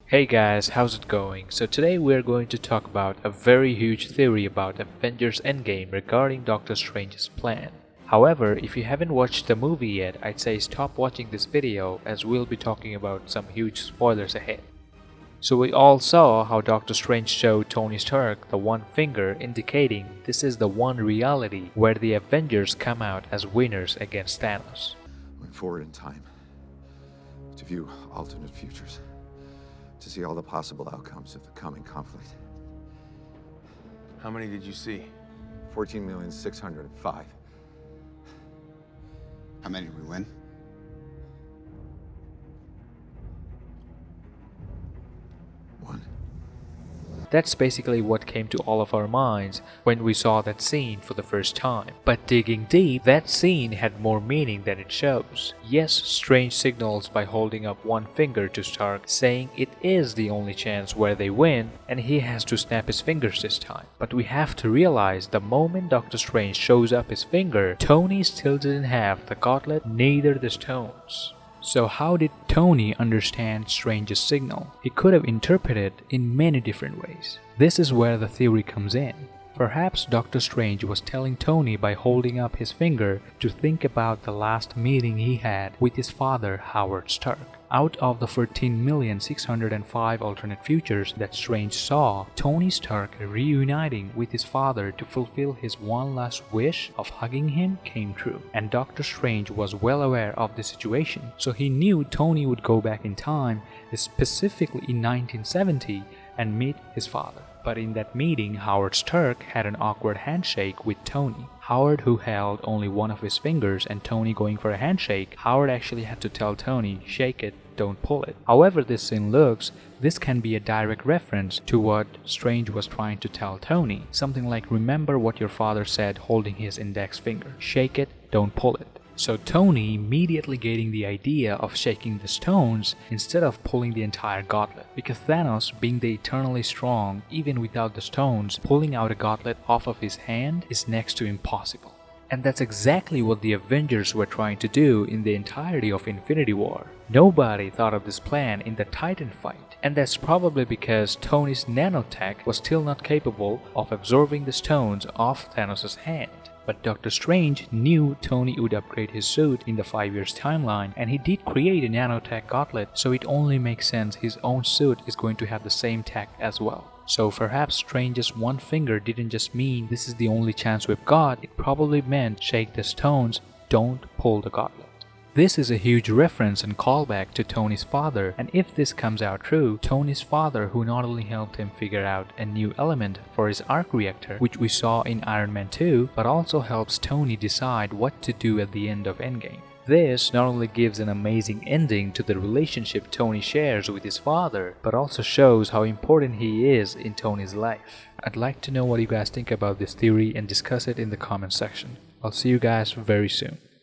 Hey guys, how's it going? So today we're going to talk about a very huge theory about Avengers Endgame regarding Doctor Strange's plan. However, if you haven't watched the movie yet, I'd say stop watching this video as we'll be talking about some huge spoilers ahead. So we all saw how Doctor Strange showed Tony Stark the one finger, indicating this is the one reality where the Avengers come out as winners against Thanos. Went forward in time to view alternate futures, to see all the possible outcomes of the coming conflict. How many did you see? 14,605,000. How many did we win? One. That's basically what came to all of our minds when we saw that scene for the first time. But digging deep, that scene had more meaning than it shows. Yes, Strange signals by holding up one finger to Stark, saying it is the only chance where they win, and he has to snap his fingers this time. But we have to realize the moment Doctor Strange shows up his finger, Tony still didn't have the gauntlet, neither the stones. So how did Tony understand Strange's signal? He could have interpreted it in many different ways. This is where the theory comes in. Perhaps Doctor Strange was telling Tony by holding up his finger to think about the last meeting he had with his father, Howard Stark. Out of the 14,605,000 alternate futures that Strange saw, Tony Stark reuniting with his father to fulfill his one last wish of hugging him came true. And Doctor Strange was well aware of the situation, so he knew Tony would go back in time, specifically in 1970, and meet his father. But in that meeting, Howard Stark had an awkward handshake with Tony. Howard, who held only one of his fingers, and Tony going for a handshake, Howard actually had to tell Tony, shake it, don't pull it. However this scene looks, this can be a direct reference to what Strange was trying to tell Tony. Something like, remember what your father said holding his index finger. Shake it, don't pull it. So Tony immediately getting the idea of shaking the stones instead of pulling the entire gauntlet. Because Thanos, being the eternally strong, even without the stones, pulling out a gauntlet off of his hand is next to impossible. And that's exactly what the Avengers were trying to do in the entirety of Infinity War. Nobody thought of this plan in the Titan fight. And that's probably because Tony's nanotech was still not capable of absorbing the stones off Thanos' hand. But Doctor Strange knew Tony would upgrade his suit in the 5 years timeline, and he did create a nanotech gauntlet, so it only makes sense his own suit is going to have the same tech as well. So perhaps Strange's one finger didn't just mean this is the only chance we've got, it probably meant shake the stones, don't pull the gauntlet. This is a huge reference and callback to Tony's father, and if this comes out true, Tony's father who not only helped him figure out a new element for his arc reactor, which we saw in Iron Man 2, but also helps Tony decide what to do at the end of Endgame. This not only gives an amazing ending to the relationship Tony shares with his father, but also shows how important he is in Tony's life. I'd like to know what you guys think about this theory and discuss it in the comment section. I'll see you guys very soon.